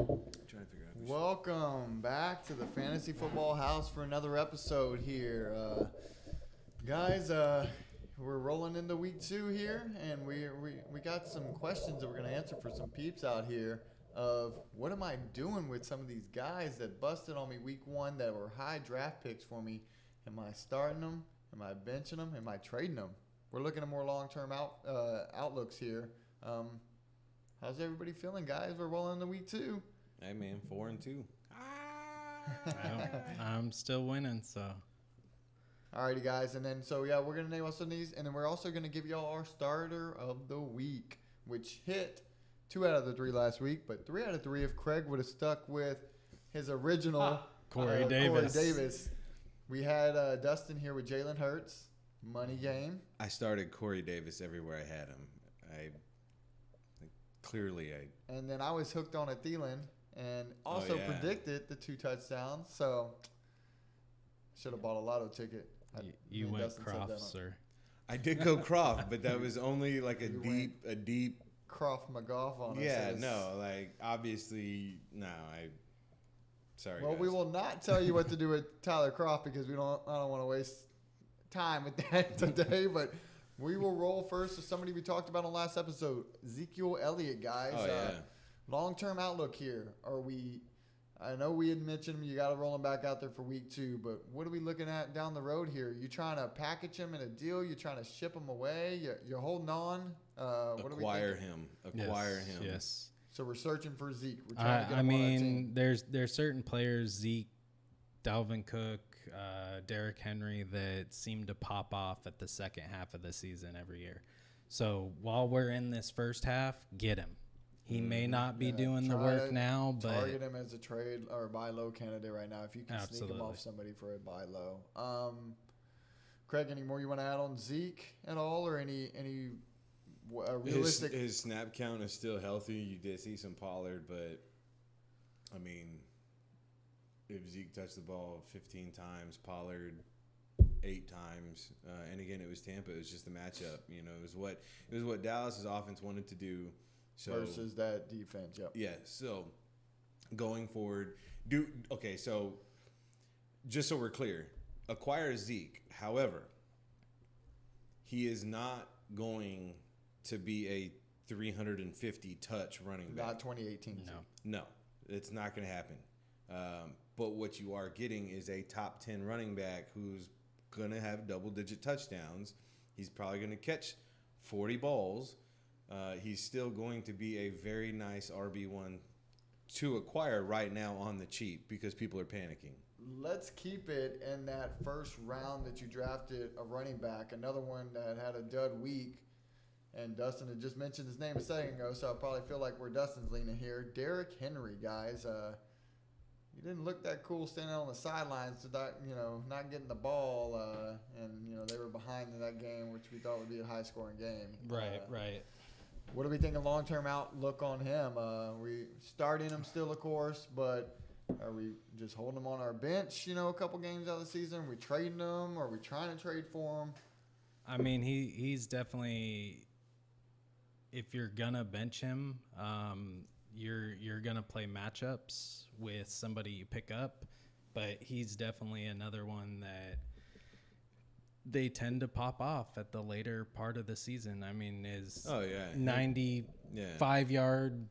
Trying to figure out. Welcome back to the Fantasy Football House for another episode here. Guys, we're rolling into week 2 here, and we got some questions that we're going to answer for some peeps out here of what am I doing with some of these guys that busted on me week 1 that were high draft picks for me. Am I starting them? Am I benching them? Am I trading them? We're looking at more long-term outlooks here. How's everybody feeling, guys? We're rolling into week 2. Hey man, 4-2. I'm still winning, so. Alrighty, guys, and then we're gonna name some of these, and then we're also gonna give y'all our starter of the week, which hit 2 out of the 3 last week, but 3 out of 3 if Craig would have stuck with his original Corey Davis. We had Dustin here with Jalen Hurts, money game. I started Corey Davis everywhere I had him. And then I was hooked on a Thielen. And also predicted the 2 touchdowns, so should have bought a lotto ticket. You went Croft, sir. I did go Croft, but that was only like a deep Croft McGough on us. Yeah, no, like obviously no. Sorry. Well, guys. we will not tell you what to do with Tyler Croft because I don't want to waste time with that today, but. We will roll first with somebody we talked about on last episode, Ezekiel Elliott, guys. Oh, yeah. Long-term outlook here. I know we had mentioned him. You got to roll him back out there for week 2, but what are we looking at down the road here? You trying to package him in a deal? You trying to ship him away? You're holding on? Acquire him. Yes. So we're searching for Zeke. We're trying to get him on our team. there's certain players, Zeke, Dalvin Cook, Derrick Henry, that seem to pop off at the second half of the season every year. So while we're in this first half, get him. He may not be doing the work now, but target him as a trade or buy low candidate right now. If you can sneak him off somebody for a buy low. Craig, any more you want to add on Zeke at all, or any realistic? His snap count is still healthy. You did see some Pollard, but I mean, if Zeke touched the ball 15 times, Pollard 8 times, and again it was Tampa. It was just the matchup. You know, it was what Dallas's offense wanted to do. So, versus that defense, yep. Yeah, so going forward, so just so we're clear, acquire Zeke. However, he is not going to be a 350 touch running back. Not 2018. No, it's not going to happen. But what you are getting is a top 10 running back who's going to have double-digit touchdowns. He's probably going to catch 40 balls. He's still going to be a very nice RB1 to acquire right now on the cheap because people are panicking. Let's keep it in that first round that you drafted a running back, another one that had a dud week. And Dustin had just mentioned his name a second ago, so I probably feel like where Dustin's leaning here. Derrick Henry, guys. He didn't look that cool standing on the sidelines, not getting the ball, and they were behind in that game, which we thought would be a high-scoring game. Right. What are we thinking long-term outlook on him? We starting him still, of course, but are we just holding him on our bench, a couple games out of the season? Are we trading him? Are we trying to trade for him? I mean, he's definitely, if you're going to bench him, you're going to play matchups with somebody you pick up, but he's definitely another one that they tend to pop off at the later part of the season. I mean, 95-yard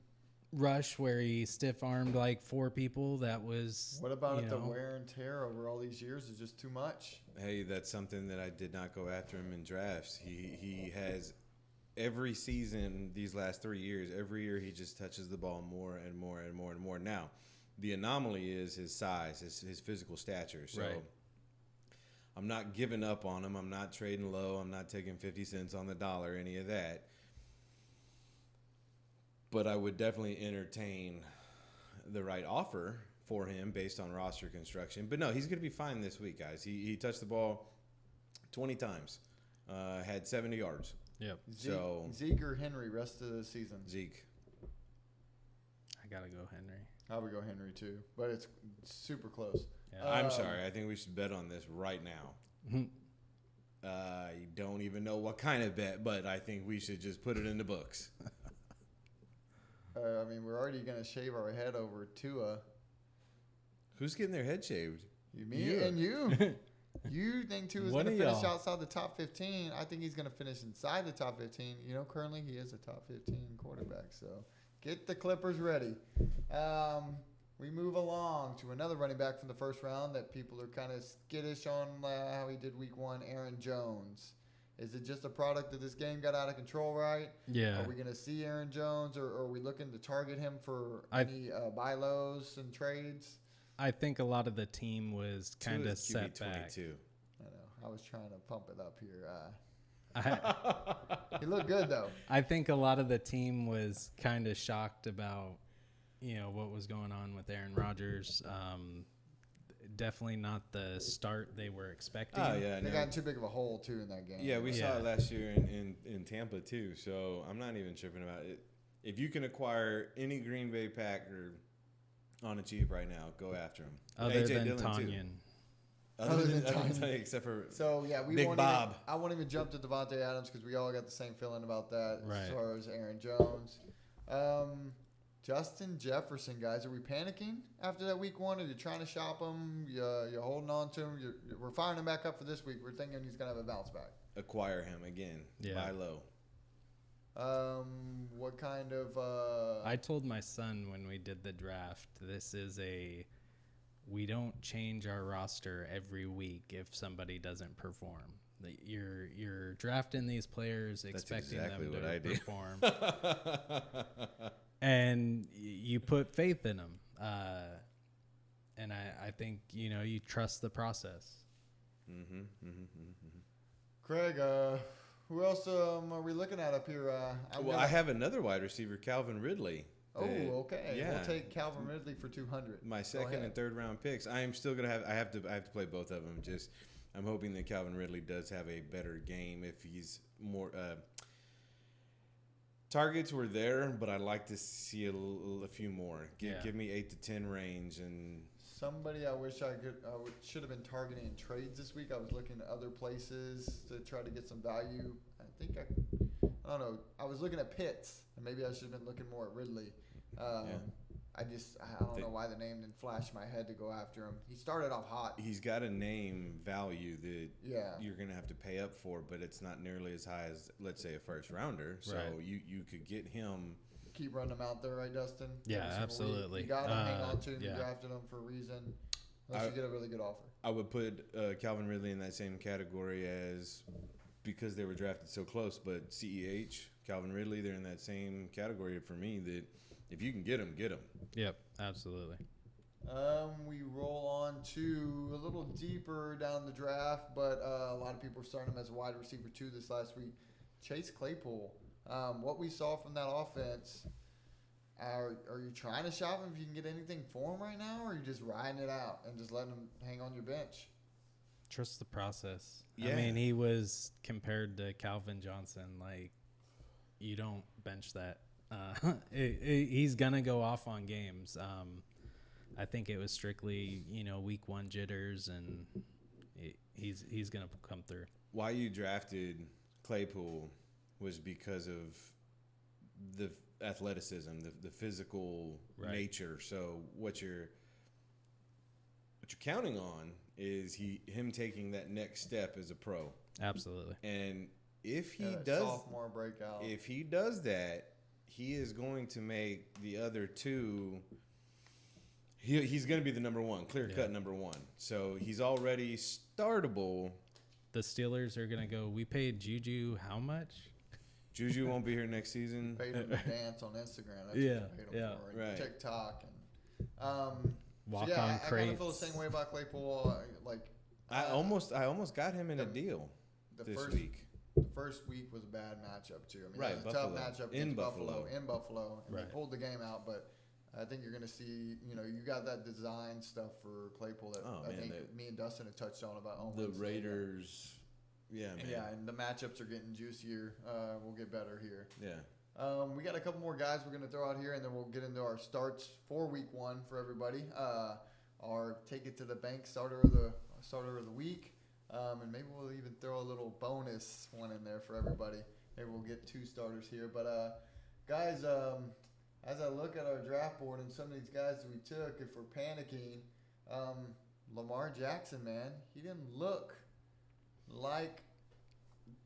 rush where he stiff-armed like 4 people, that was... What about the wear and tear over all these years is just too much? Hey, that's something that I did not go after him in drafts. He has... Every season, these last 3 years, every year he just touches the ball more and more and more and more. Now, the anomaly is his size, his physical stature. So right. I'm not giving up on him. I'm not trading low. I'm not taking 50 cents on the dollar, any of that. But I would definitely entertain the right offer for him based on roster construction. But no, he's going to be fine this week, guys. He touched the ball 20 times, had 70 yards. Yep. Zeke or Henry rest of the season? Zeke. I got to go Henry. I would go Henry too, but it's super close. Yeah. I'm sorry. I think we should bet on this right now. You don't even know what kind of bet, but I think we should just put it in the books. I mean, we're already going to shave our head over Tua. Who's getting their head shaved? Me and you. You think Tua's One going to of finish y'all. outside the top 15. I think he's going to finish inside the top 15. You know, currently he is a top 15 quarterback. So get the Clippers ready. We move along to another running back from the first round that people are kind of skittish on how he did week 1, Aaron Jones. Is it just a product that this game got out of control, right? Yeah. Are we going to see Aaron Jones, or are we looking to target him for any buy lows and trades? I think a lot of the team was kind of set back. QB22. I know. I was trying to pump it up here. I, He looked good, though. I think a lot of the team was kind of shocked about, what was going on with Aaron Rodgers. Definitely not the start they were expecting. Oh, yeah. They No. got in too big of a hole, too, in that game. Yeah, we saw Yeah. it last year in Tampa, too. So I'm not even tripping about it. If you can acquire any Green Bay Packer on a cheap right now, go after him. Other AJ than Dillon, too. Tanyan. Other than Tanyan. Tanyan, except for So, yeah, Big Bob. I won't even jump to Devontae Adams because we all got the same feeling about that Right. as far as Aaron Jones. Justin Jefferson, guys, are we panicking after that week 1? Are you trying to shop him? You're holding on to him? We're firing him back up for this week. We're thinking he's going to have a bounce back. acquire him again. Yeah. Buy low. What kind of I told my son when we did the draft, we don't change our roster every week if somebody doesn't perform. You're drafting these players expecting exactly them what I to do. perform. And you put faith in them. And I think, you trust the process. Craig, who else are we looking at up here? I have another wide receiver, Calvin Ridley. Oh, okay. Yeah. We'll take Calvin Ridley for 200. My second and third round picks. I am still gonna I have to play both of them. Just I'm hoping that Calvin Ridley does have a better game if he's more. Targets were there, but I'd like to see a few more. Give me 8 to 10 range and. Somebody I wish should have been targeting in trades this week. I was looking at other places to try to get some value. I don't know. I was looking at Pitts, and maybe I should have been looking more at Ridley. I don't know why the name didn't flash in my head to go after him. He started off hot. He's got a name value that Yeah. you're going to have to pay up for, but it's not nearly as high as, let's say, a first rounder. So Right. you could get him. Keep running him out there, right, Dustin? Yeah, Every single absolutely. week. You got him, hang on to him. yeah. You drafted him for a reason. Unless you get a really good offer. I would put Calvin Ridley in that same category as, because they were drafted so close, but CEH, Calvin Ridley, they're in that same category for me that if you can get them, get them. Yep, absolutely. We roll on to a little deeper down the draft, but a lot of people are starting him as a wide receiver too this last week. Chase Claypool. What we saw from that offense, are you trying to shop him if you can get anything for him right now, or are you just riding it out and just letting him hang on your bench? Trust the process. Yeah. I mean, he was compared to Calvin Johnson. Like, you don't bench that. He's going to go off on games. I think it was strictly, week 1 jitters, and he's going to come through. Why you drafted Claypool was because of the athleticism, the physical nature. So what you're counting on is him taking that next step as a pro. Absolutely. And if he That does sophomore breakout. if he does that, he is going to make the other two. He's going to be the number one, clear-cut number one. So he's already startable. The Steelers are going to go, we paid Juju how much? Juju won't be here next season. Paid him to dance on Instagram. That's Yeah, what they paid him for. And right. TikTok. And, Walk so yeah, on I kind of feel the crates. same way about Claypool. I almost got him in a deal this week. The first week was a bad matchup too. I mean, Right, it was a Buffalo. tough matchup In against Buffalo. in Buffalo, and Right. they pulled the game out. But I think you're going to see, you got that design stuff for Claypool that Oh, I man, think me and Dustin had touched on about on The Wednesday. Raiders. Yeah, man. Yeah, and the matchups are getting juicier. We'll get better here. Yeah. We got a couple more guys we're going to throw out here, and then we'll get into our starts for week 1 for everybody. Our take it to the bank starter of the week, and maybe we'll even throw a little bonus one in there for everybody. Maybe we'll get 2 starters here. But guys, as I look at our draft board and some of these guys that we took, if we're panicking, Lamar Jackson, man, he didn't look like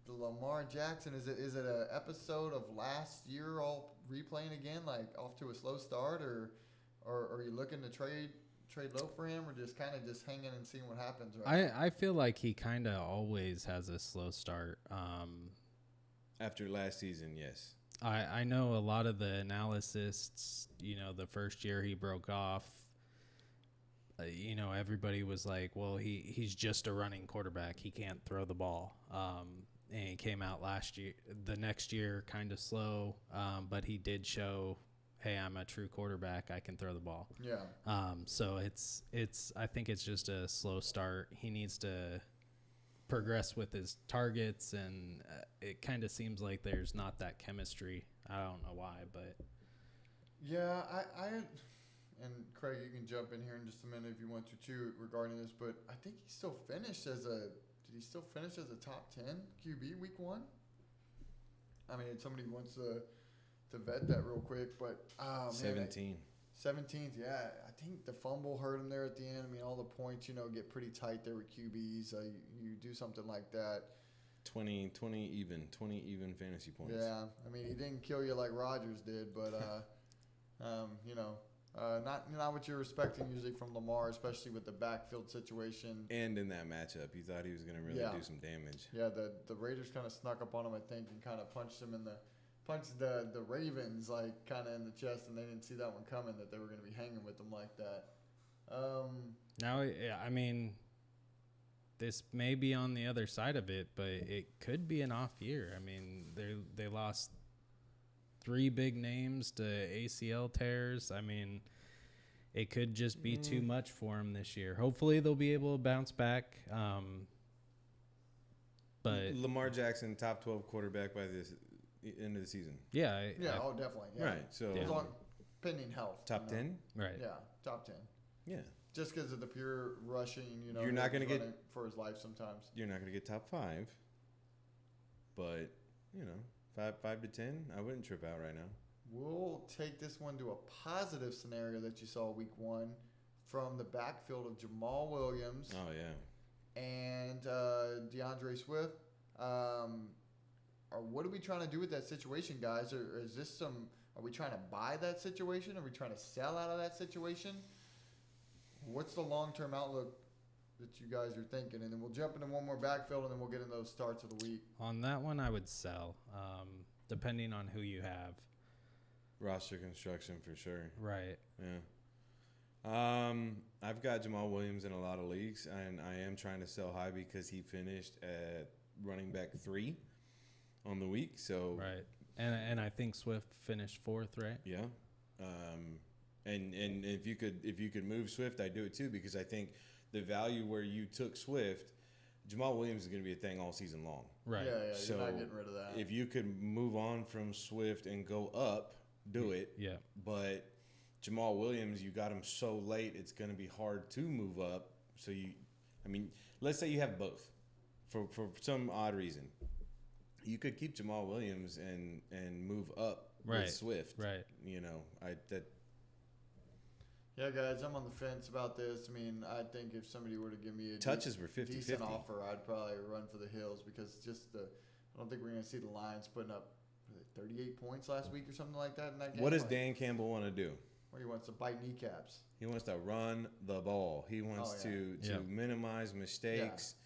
the Lamar Jackson. Is it an episode of last year all replaying again, like off to a slow start, or are you looking to trade low for him, or just kind of just hanging and seeing what happens? Right. I feel like he kind of always has a slow start. After last season, yes. I know a lot of the analysts, the first year he broke off, everybody was like, well, he's just a running quarterback. He can't throw the ball. And he came out the next year kind of slow, but he did show, hey, I'm a true quarterback. I can throw the ball. Yeah. So I think it's just a slow start. He needs to progress with his targets, and it kind of seems like there's not that chemistry. I don't know why, but yeah, I and Craig, you can jump in here in just a minute if you want to too regarding this, but I think he still finished as a top 10 QB week 1? I mean, somebody wants to vet that real quick, but 17. 17th, yeah. I think the fumble hurt him there at the end. I mean, all the points, get pretty tight there with QBs. You do something like that. 20 even fantasy points. Yeah. I mean, he didn't kill you like Rodgers did, but, not what you're expecting usually from Lamar, especially with the backfield situation. And in that matchup, you thought he was going to really do some damage. Yeah, the Raiders kind of snuck up on him, I think, and kind of punched the Ravens like kind of in the chest, and they didn't see that one coming, that they were going to be hanging with them like that. Now, I mean, this may be on the other side of it, but it could be an off year. I mean, they lost 3 big names to ACL tears. I mean, it could just be too much for him this year. Hopefully, they'll be able to bounce back. But Lamar Jackson, top 12 quarterback by this end of the season. Yeah. Definitely. Yeah. Right. So pending health. Top 10. Right. Yeah, top 10. Yeah. Just because of the pure rushing, you're not going to get for his life sometimes. You're not going to get top 5, but 5 to 10, I wouldn't trip out right now. We'll take this one to a positive scenario that you saw week 1 from the backfield of Jamal Williams. Oh yeah. And DeAndre Swift. What are we trying to do with that situation, guys? Or is this are we trying to buy that situation? Are we trying to sell out of that situation? What's the long-term outlook that you guys are thinking? And then we'll jump into one more backfield, and then we'll get into those starts of the week. On that one, I would sell, depending on who you have. Roster construction for sure. Right. Yeah. I've got Jamal Williams in a lot of leagues, and I am trying to sell high because he finished at running back 3 on the week. So right, and I think Swift finished 4th, right? Yeah. And if you could move Swift, I'd do it too, because I think the value where you took Swift, Jamal Williams is going to be a thing all season long. Right. Yeah. So you're not getting rid of that. If you could move on from Swift and go up, do it. Yeah. But Jamal Williams, you got him so late, it's going to be hard to move up. So let's say you have both for some odd reason. You could keep Jamal Williams and move up with Swift. Right. Yeah, guys, I'm on the fence about this. I mean, I think if somebody were to give me a touches were 50-50 decent offer, I'd probably run for the hills, because I don't think we're going to see the Lions putting up 38 points last week or something like that in that game. What does Dan Campbell want to do? Well, he wants to bite kneecaps. He wants to run the ball. He wants to minimize mistakes. Yeah.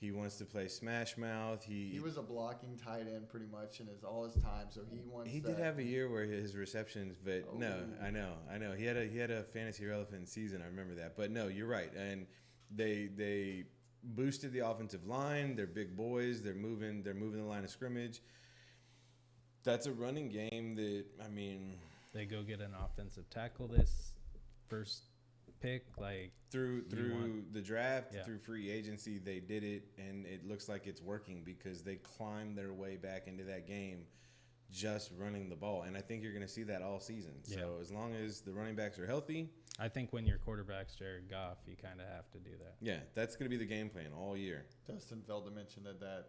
He wants to play smash mouth. He was a blocking tight end pretty much in all his time, so he wants. He did have a year where his receptions, but no, I know. He had a fantasy relevant season. I remember that. But no, you're right. And they boosted the offensive line. They're big boys. They're moving the line of scrimmage. That's a running game that, I mean, they go get an offensive tackle this first pick, like through the draft, through free agency, they did it, and it looks like it's working because they climbed their way back into that game just running the ball. And I think you're going to see that all season. Yeah. So as long as the running backs are healthy. I think when your quarterback's Jared Goff, you kind of have to do that. Yeah, that's going to be the game plan all year. Dustin failed to mention that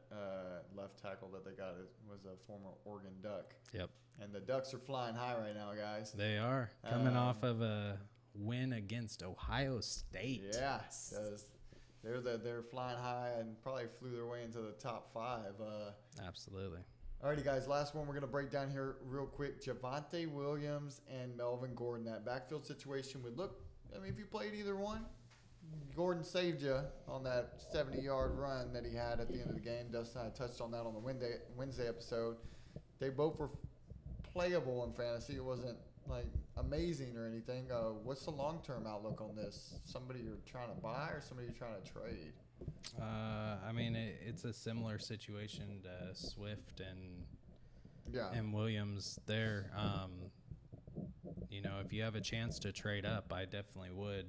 left tackle that they got was a former Oregon Duck. Yep. And the Ducks are flying high right now, guys. They are coming off of a win against Ohio State. Yeah, 'cause they're flying high and probably flew their way into the top 5. Absolutely. Alrighty, guys, last one we're going to break down here real quick. Javonte Williams and Melvin Gordon. That backfield situation would look, I mean, if you played either one, Gordon saved you on that 70-yard run that he had at the end of the game. Dustin and I touched on that on the Wednesday episode. They both were playable in fantasy. It wasn't, like, amazing or anything. What's the long-term outlook on this? Somebody you're trying to buy or somebody you're trying to trade? I mean, it's a similar situation to Swift and Williams there. You know, if you have a chance to trade up, I definitely would.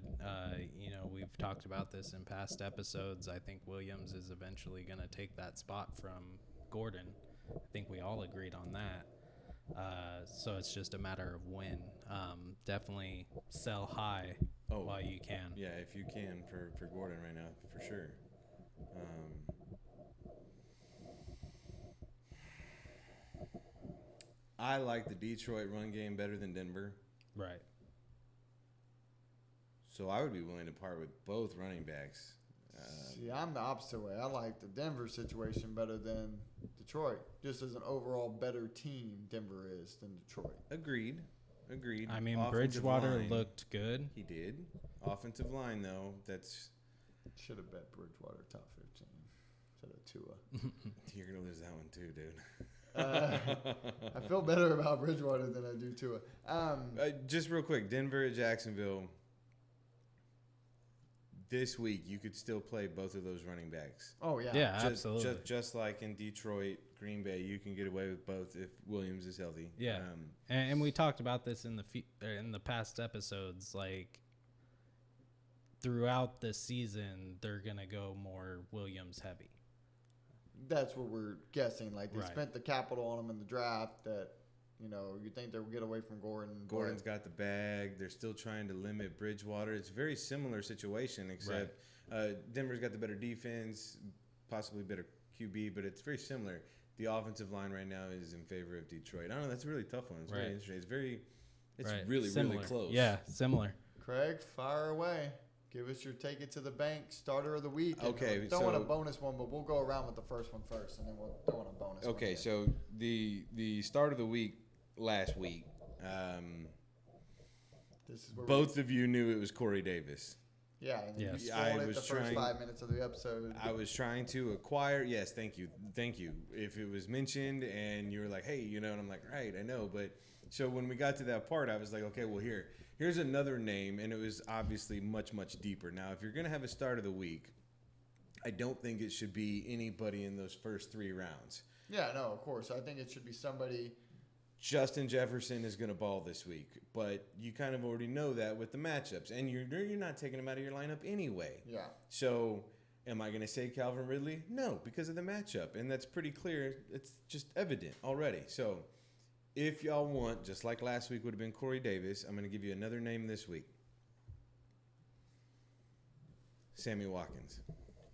You know, we've talked about this in past episodes. I think Williams is eventually going to take that spot from Gordon. I think we all agreed on that. So it's just a matter of when. Definitely sell high while you can. Yeah, if you can for Gordon right now, for sure. I like the Detroit run game better than Denver. Right. So I would be willing to part with both running backs. See, I'm the opposite way. I like the Denver situation better than Detroit. Just as an overall better team, Denver is than Detroit. Agreed. I mean, Offensive Bridgewater line, looked good. He did. Offensive line, though, that's... Should have bet Bridgewater top 15 instead of Tua. You're going to lose that one too, dude. I feel better about Bridgewater than I do Tua. Just real quick, Denver at Jacksonville. This week, you could still play both of those running backs. Oh, yeah. Yeah, absolutely. Just like in Detroit, Green Bay, you can get away with both if Williams is healthy. Yeah, and we talked about this in the past episodes. Like throughout the season, they're gonna go more Williams heavy. That's what we're guessing. Like they Right. spent the capital on him in the draft that, you know, you think they'll get away from Gordon. Gordon's got the bag. They're still trying to limit Bridgewater. It's a very similar situation, except Denver's got the better defense, possibly better QB, but it's very similar. The offensive line right now is in favor of Detroit. I don't know. That's a really tough one. It's really interesting. It's really Similar. really close. Yeah, similar. Craig, fire away. Give us your take it to the bank starter of the week. And Okay, we'll throw in a so- bonus one, but we'll go around with the first one first, and then we'll throw in a bonus one. Okay, here. so the start of the week last week, This is where both of you knew it was Corey Davis. and you Yes. spoiled I it was the first trying- 5 minutes of the episode. I was trying to acquire. Yes, thank you. If it was mentioned and you were like, hey, you know, and I'm like, right, I know. But so when we got to that part, I was like, okay, well, here's another name. And it was obviously much, much deeper. Now, if you're going to have a start of the week, I don't think it should be anybody in those first 3 rounds. Yeah, no, of course. I think it should be somebody. Justin Jefferson is going to ball this week, but you kind of already know that with the matchups, and you're not taking him out of your lineup anyway. Yeah. So, am I going to say Calvin Ridley? No, because of the matchup, and that's pretty clear. It's just evident already. So, if y'all want, just like last week would have been Corey Davis, I'm going to give you another name this week. Sammy Watkins.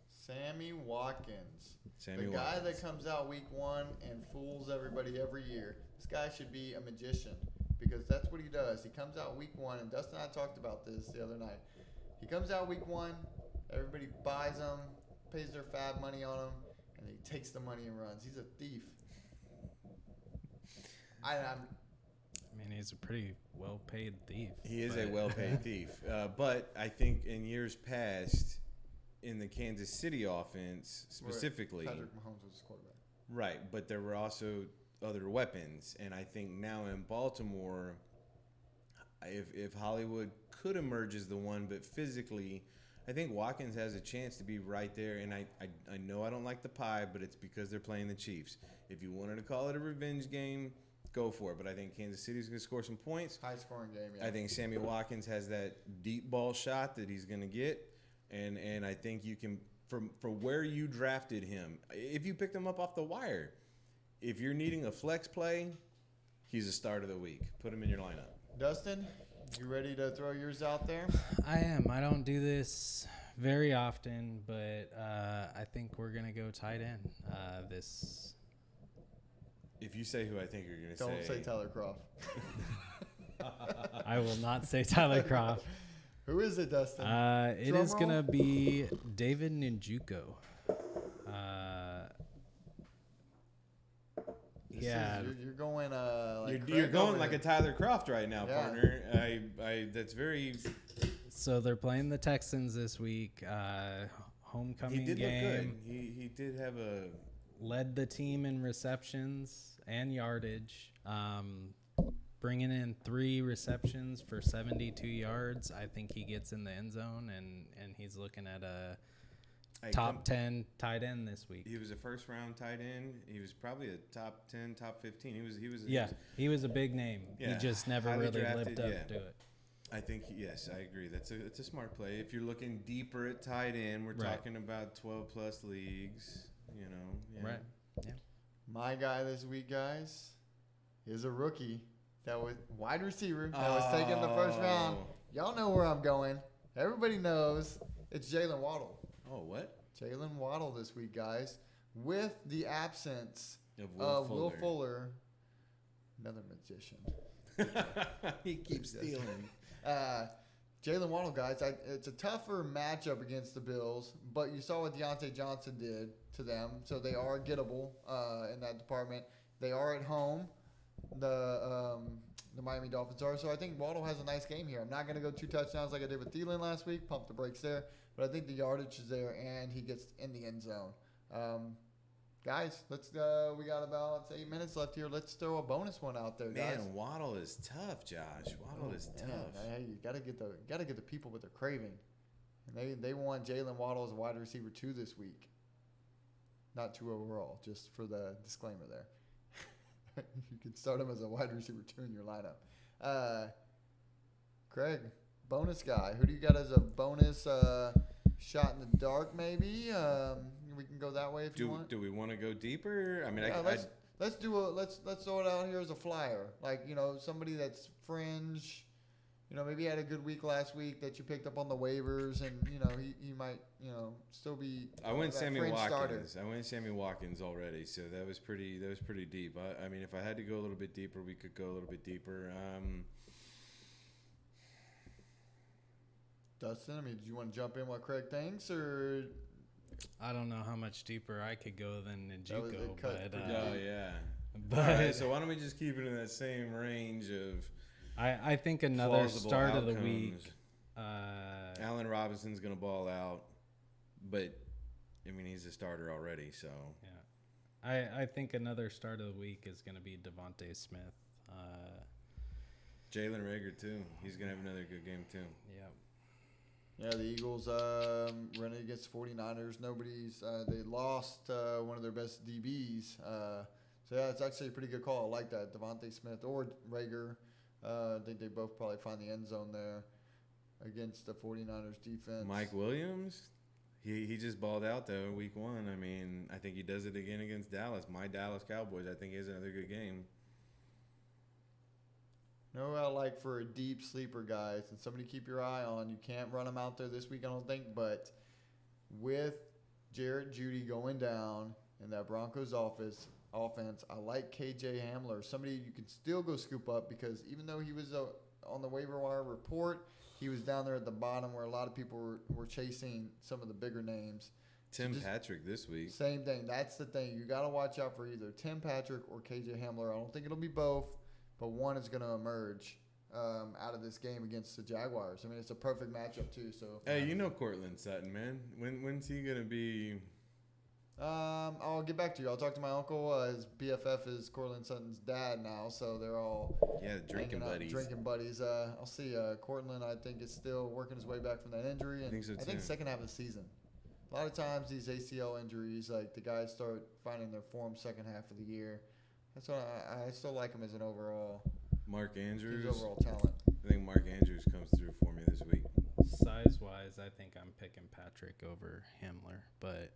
Sammy Watkins. Sammy the guy Watkins. that comes out week 1 and fools everybody every year. This guy should be a magician because that's what he does. He comes out week 1, and Dustin and I talked about this the other night. He comes out week 1, everybody buys him, pays their fab money on him, and he takes the money and runs. He's a thief. I mean, he's a pretty well-paid thief. He is a well-paid thief. But I think in years past, in the Kansas City offense specifically, Patrick Mahomes was his quarterback. right, but there were also other weapons. And I think now in Baltimore, if Hollywood could emerge as the one, but physically, I think Watkins has a chance to be right there. And I know I don't like the pie, but it's because they're playing the Chiefs. If you wanted to call it a revenge game, go for it. But I think Kansas City's going to score some points. High-scoring game, yeah. I think Sammy Watkins has that deep ball shot that he's going to get. And I think you can, from where you drafted him, if you picked him up off the wire, if you're needing a flex play, He's a start of the week. Put him in your lineup. Dustin, you ready to throw yours out there? I am. I don't do this very often, but I think we're going to go tight end this. If you say who I think you're going to say. Don't say Tyler Croft. I will not say Tyler Croft. Who is it, Dustin? It is going to be David Njoku. You're going you're going like a Tyler Croft right now, partner. That's very. So they're playing the Texans this week. Homecoming He did game. look good. He did have a. Led the team in receptions and yardage. Bringing in 3 receptions for 72 yards. I think he gets in the end zone, and he's looking at a top 10 tight end this week. He was a first-round tight end. He was probably a top 10, top 15. He was a big name. Yeah, he just never highly really drafted, lived up to it. I think, yes, I agree. It's a smart play. If you're looking deeper at tight end, we're talking about 12-plus leagues, Yeah. Right, yeah. My guy this week, guys, is a rookie that was wide receiver that was taken in the first round. Y'all know where I'm going. Everybody knows it's Jalen Waddle. Oh, what? Jalen Waddle this week, guys, with the absence of Will Fuller, another magician. He keeps stealing. Jalen Waddle, guys, it's a tougher matchup against the Bills, but you saw what Deontay Johnson did to them, so they are gettable in that department. They are at home, the Miami Dolphins are, so I think Waddle has a nice game here. I'm not going to go 2 touchdowns like I did with Thielen last week, pump the brakes there, but I think the yardage is there, and he gets in the end zone. Guys, let's we got about 8 minutes left here. Let's throw a bonus one out there, guys. Man, Waddle is tough, Josh. Waddle is tough. Hey, you gotta get the people what they're craving. And they want Jalen Waddle as a wide receiver 2 this week. Not 2 overall, just for the disclaimer there. You can start him as a wide receiver 2 in your lineup. Craig, bonus guy. Who do you got as a bonus shot in the dark? Maybe we can go that way if you want. Do we want to go deeper? I mean, let's throw it out here as a flyer. Like, somebody that's fringe. Maybe he had a good week last week that you picked up on the waivers, and he might still be. I went Sammy Watkins. Starter. I went Sammy Watkins already, so that was pretty deep. I mean, if I had to go a little bit deeper, we could go a little bit deeper. Dustin, did you want to jump in what Craig thinks, or? I don't know how much deeper I could go than Njoku, but yeah. But all right, so why don't we just keep it in that same range of? I think another start of the week. Allen Robinson's gonna ball out, but I mean he's a starter already, so. Yeah, I think another start of the week is gonna be Devontae Smith. Jalen Reagor too. He's gonna have another good game too. Yeah. Yeah, the Eagles running against 49ers. They lost one of their best DBs. So, yeah, it's actually a pretty good call. I like that. Devontae Smith or Reagor. I think they both probably find the end zone there against the 49ers defense. Mike Williams, he just balled out, though, week 1. I mean, I think he does it again against Dallas. My Dallas Cowboys, I think he has another good game. No, I like for a deep sleeper, guys, and somebody keep your eye on. You can't run them out there this week, I don't think, but with Jarrett Jeudy going down in that Broncos offense, I like KJ Hamler, somebody you can still go scoop up because even though he was on the waiver wire report, he was down there at the bottom where a lot of people were chasing some of the bigger names. Tim Patrick this week. Same thing. That's the thing. You got to watch out for either Tim Patrick or KJ Hamler. I don't think it'll be both. But one is going to emerge out of this game against the Jaguars. I mean, it's a perfect matchup, too. So hey, Cortland Sutton, man. When's he going to be? I'll get back to you. I'll talk to my uncle. His BFF is Cortland Sutton's dad now, so they're all drinking buddies. I'll see. Cortland, I think, is still working his way back from that injury. And I think so, too. I think second half of the season. A lot of times these ACL injuries, like the guys start finding their form second half of the year. That's why I still like him as an overall. Mark Andrews. His overall talent. I think Mark Andrews comes through for me this week. Size-wise, I think I'm picking Patrick over Hamler, but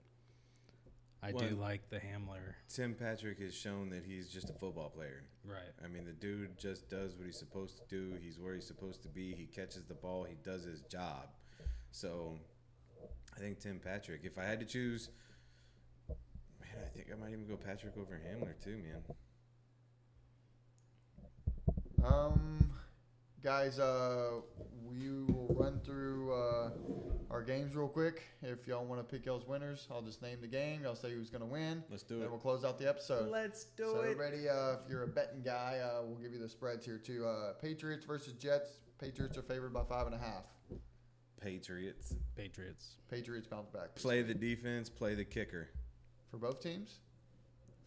I do like the Hamler. Tim Patrick has shown that he's just a football player. Right. I mean, the dude just does what he's supposed to do. He's where he's supposed to be. He catches the ball. He does his job. So, I think Tim Patrick. If I had to choose, man, I think I might even go Patrick over Hamler too, man. Guys, we will run through our games real quick. If y'all want to pick y'all's winners, I'll just name the game. Y'all say who's going to win. Let's do it. Then we'll close out the episode. Let's do So it. everybody, if you're a betting guy, we'll give you the spreads here too. Patriots versus Jets. Patriots are favored by 5.5. Patriots. Patriots bounce back. Play the defense. Play the kicker. For both teams?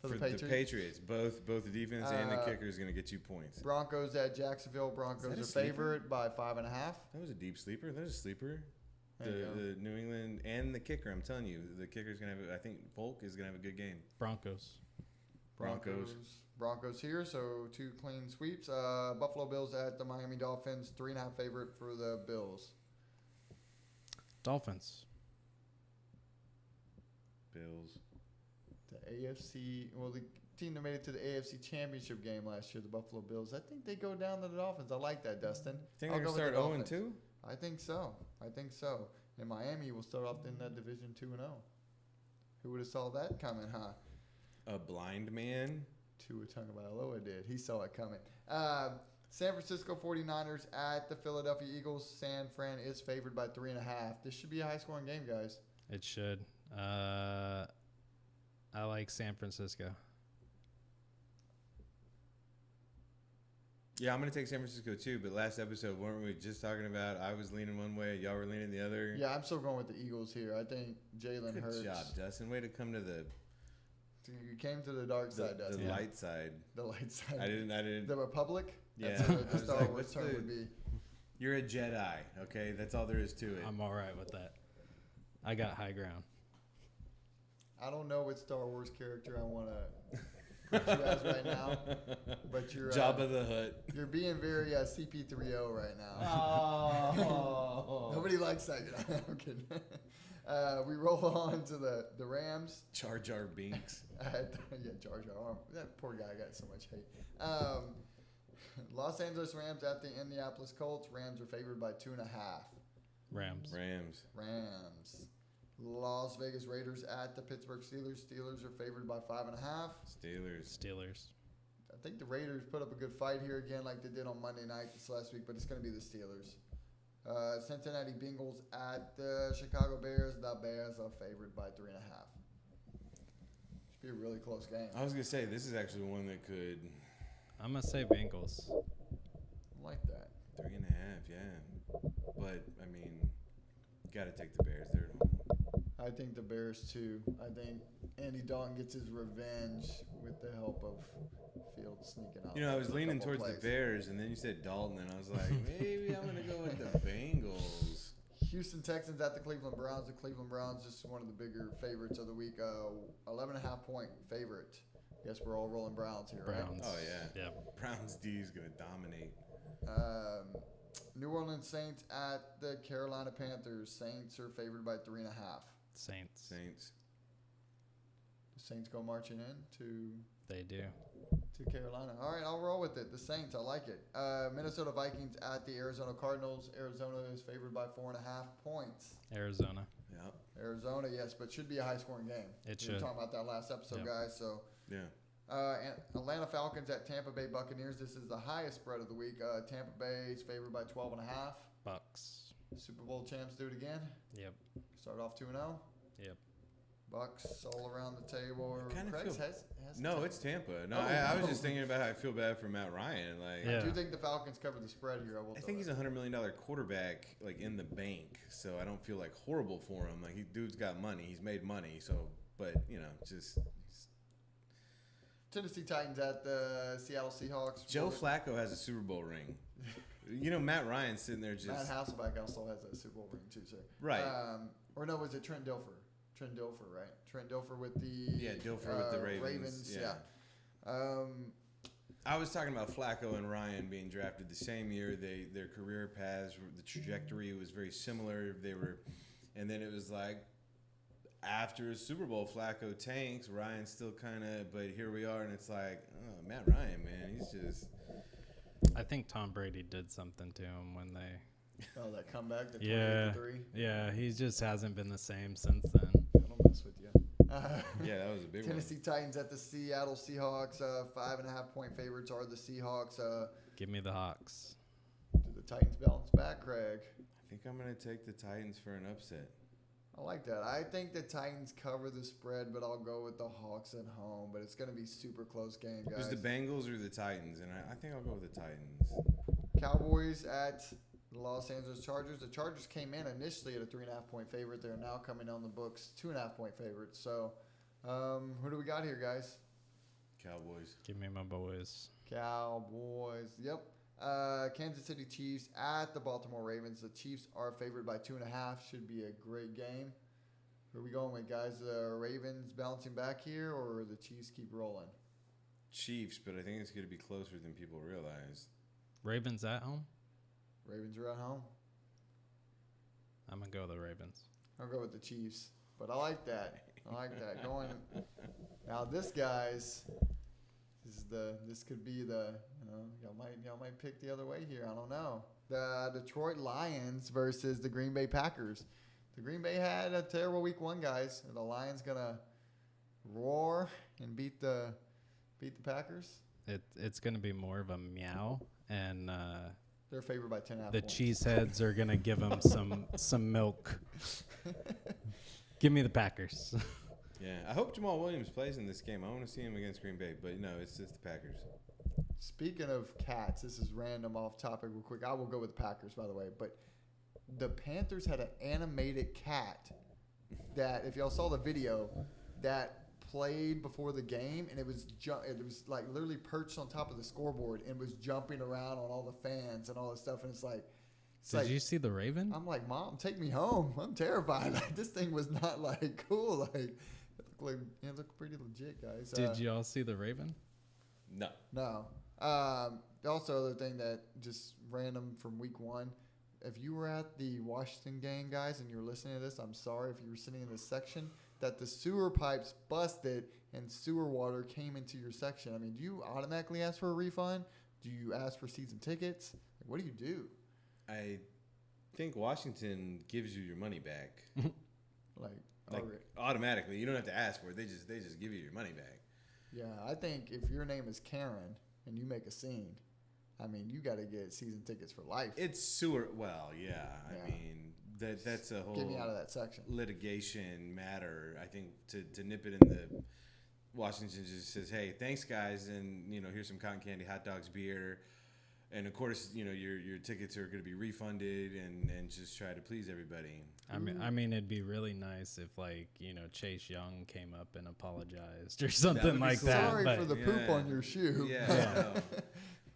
For the The Patriots. Both the defense and the kicker is going to get you points. Broncos at Jacksonville. Broncos are sleeper? favored by 5.5. That was a deep sleeper. That was a sleeper. There you go. The New England and the kicker. I'm telling you, the kicker's going to have. I think Volk is going to have a good game. Broncos here, so 2 clean sweeps. Buffalo Bills at the Miami Dolphins. 3.5 favorite for the Bills. Dolphins. Bills. The AFC, well, the team that made it to the AFC Championship game last year, the Buffalo Bills. I think they go down to the Dolphins. I like that, Dustin. Think I'll they're go going to with start the 0-2? I think so. And Miami will start off in that division 2-0. Who would have saw that coming, huh? A blind man. Tua Tagovailoa did. He saw it coming. San Francisco 49ers at the Philadelphia Eagles. San Fran is favored by 3.5. This should be a high-scoring game, guys. It should. I like San Francisco. Yeah, I'm going to take San Francisco too, but last episode, weren't we just talking about I was leaning one way, y'all were leaning the other? Yeah, I'm still going with the Eagles here. I think Jalen Hurts. Good job, Dustin. Way to come to the You came to the dark side, Dustin. the light side. The light side. I didn't. The Republic? Yeah. That's what the I was Star like, Wars what's term the- would be. You're a Jedi, okay? That's all there is to it. I'm all right with that. I got high ground. I don't know what Star Wars character I want to put you as right now, but you're Jabba the Hutt. You're being very CP3O right now. Oh. Nobody likes that. I'm kidding. We roll on to the Rams. Jar Jar Binks. Jar Jar. That poor guy got so much hate. Los Angeles Rams at the Indianapolis Colts. Rams are favored by 2.5. Rams. Las Vegas Raiders at the Pittsburgh Steelers. Steelers are favored by 5.5. Steelers. I think the Raiders put up a good fight here again like they did on Monday night this last week, but it's going to be the Steelers. Cincinnati Bengals at the Chicago Bears. The Bears are favored by 3.5. Should be a really close game. I was going to say, this is actually one that could... I'm going to say Bengals. I like that. 3.5, yeah. But, I mean, you got to take the Bears. They're at home. I think the Bears too. I think Andy Dalton gets his revenge with the help of Fields sneaking out. You know, I was for a leaning couple towards plays. the Bears, and then you said Dalton, and I was like, maybe I'm going to go with the Bengals. Houston Texans at the Cleveland Browns. The Cleveland Browns just one of the bigger favorites of the week. 11.5 point favorite. Guess we're all rolling Browns here, right? Browns. Oh, yeah. Yep. Browns D is going to dominate. New Orleans Saints at the Carolina Panthers. Saints are favored by 3.5. Saints. The Saints go marching in to They do. Carolina. All right, I'll roll with it. The Saints, I like it. Minnesota Vikings at the Arizona Cardinals. Arizona is favored by 4.5 points. Arizona. Yep. Arizona, yes, but should be a high-scoring game. It We were should. talking about that last episode, Yep. guys. So, Yeah. and Atlanta Falcons at Tampa Bay Buccaneers. This is the highest spread of the week. Tampa Bay is favored by 12.5. Bucks. Super Bowl champs do it again. Yep. Start off 2-0. Yep. Bucks all around the table. kinda Craig's feel- has No, Tampa. it's Tampa. No, Oh, I was no. just thinking about how I feel bad for Matt Ryan. Like, Yeah. I do think the Falcons cover the spread here. I think he's a $100 million quarterback, like in the bank. So I don't feel like horrible for him. Like, dude's got money. He's made money. So, but you know, just Tennessee Titans at the Seattle Seahawks. Joe Flacco has a Super Bowl ring. You know, Matt Ryan's sitting there just Matt Hasselbeck also has a Super Bowl ring too, sir. Right. Or no, was it Trent Dilfer? Trent Dilfer, right? Trent Dilfer with the Dilfer with the Ravens. Yeah. I was talking about Flacco and Ryan being drafted the same year. Their career paths, the trajectory was very similar. And then it was like, after a Super Bowl, Flacco tanks. Ryan's still kind of, but here we are, and it's like, oh, Matt Ryan, man, he's just. I think Tom Brady did something to him when they. Oh, that comeback, the 28-3. Yeah, he just hasn't been the same since then. I don't mess with you. Yeah, that was a big Tennessee Titans at the Seattle Seahawks. 5.5-point favorites are the Seahawks. Give me the Hawks. Do the Titans bounce back, Craig? I think I'm going to take the Titans for an upset. I like that. I think the Titans cover the spread, but I'll go with the Hawks at home. But it's going to be super close game, guys. There's the Bengals or the Titans, and I think I'll go with the Titans. Cowboys at the Los Angeles Chargers. The Chargers came in initially at a 3.5-point favorite. They're now coming on the books 2.5-point favorites. So, who do we got here, guys? Cowboys. Give me my boys. Cowboys. Yep. Kansas City Chiefs at the Baltimore Ravens. The Chiefs are favored by 2.5. Should be a great game. Who are we going with, guys? The Ravens bouncing back here, or the Chiefs keep rolling? Chiefs, but I think it's going to be closer than people realize. Ravens at home? Ravens are at home. I'm going to go with the Ravens. I'll go with the Chiefs. But I like that. Going now, this guys, this could be the y'all might pick the other way here. I don't know. The Detroit Lions versus the Green Bay Packers. The Green Bay had a terrible week 1, guys. Are the Lions gonna roar and beat the Packers? It's going to be more of a meow, and they're favored by 10.5 the points. cheeseheads are going to give them some milk. Give me the Packers. Yeah, I hope Jamal Williams plays in this game. I want to see him against Green Bay, but no, it's just the Packers. Speaking of cats, this is random off topic real quick. I will go with the Packers, by the way. But the Panthers had an animated cat that, if y'all saw the video, that played before the game, and it was like literally perched on top of the scoreboard and was jumping around on all the fans and all this stuff. And it's like, Did you see the Raven? I'm like, Mom, take me home. I'm terrified. Like, this thing was not like cool. Like, it looked pretty legit, guys. Did y'all see the Raven? No. No. Also, other thing that just random from week 1, if you were at the Washington game, guys, and you're listening to this, I'm sorry if you were sitting in this section, that the sewer pipes busted and sewer water came into your section. I mean, do you automatically ask for a refund? Do you ask for season tickets? Like, what do you do? I think Washington gives you your money back. like automatically. You don't have to ask for it. They just give you your money back. Yeah, I think if your name is Karen and you make a scene, I mean, you got to get season tickets for life. It's sewer. Well, yeah. I mean, that's a whole get me out of that section. Litigation matter. I think to nip it in the Washington just says, hey, thanks guys, and here's some cotton candy, hot dogs, beer. And of course, your tickets are going to be refunded, and just try to please everybody. I mean, it'd be really nice if Chase Young came up and apologized or something like that. Sorry for the poop on your shoe. Yeah.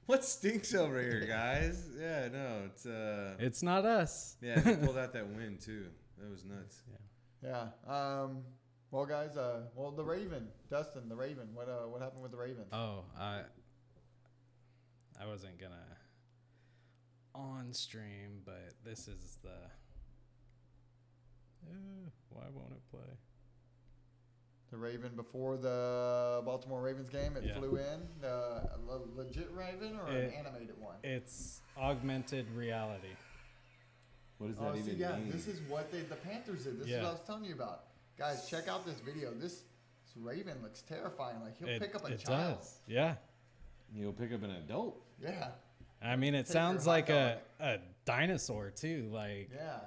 What stinks over here, guys? Yeah, no, it's not us. Yeah, they pulled out that win too. That was nuts. Yeah. Well, guys. The Raven, Dustin, the Raven. What happened with the Raven? Oh, I wasn't gonna on stream, but this is the. Why won't it play? The Raven before the Baltimore Ravens game, it flew in. A legit Raven or an animated one? It's augmented reality. What does that even mean? This is what the Panthers did. This is what I was telling you about. Guys, check out this video. This Raven looks terrifying. Like, he'll pick up a child. It does. Yeah. He'll pick up an adult. Yeah. I mean, it sounds like a dinosaur, too. Like, yeah.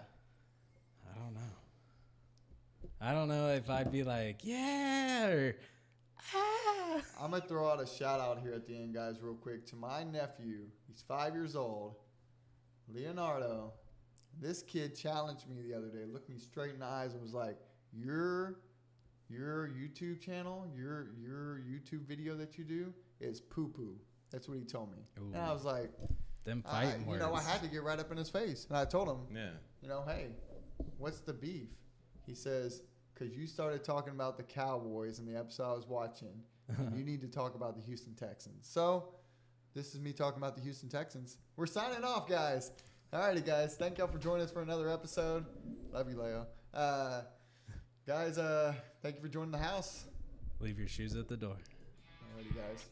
I don't know if I'd be like, yeah, or ah. I'm going to throw out a shout out here at the end, guys, real quick, to my nephew. He's 5 years old, Leonardo. This kid challenged me the other day, looked me straight in the eyes and was like, your YouTube channel, your YouTube video that you do is poo-poo. That's what he told me. Ooh. And I was like, them fighting words. I had to get right up in his face. And I told him, yeah, hey, what's the beef? He says, because you started talking about the Cowboys in the episode I was watching, and you need to talk about the Houston Texans. So this is me talking about the Houston Texans. We're signing off, guys. All righty, guys. Thank y'all for joining us for another episode. Love you, Leo. Guys, thank you for joining the house. Leave your shoes at the door. Alrighty, guys.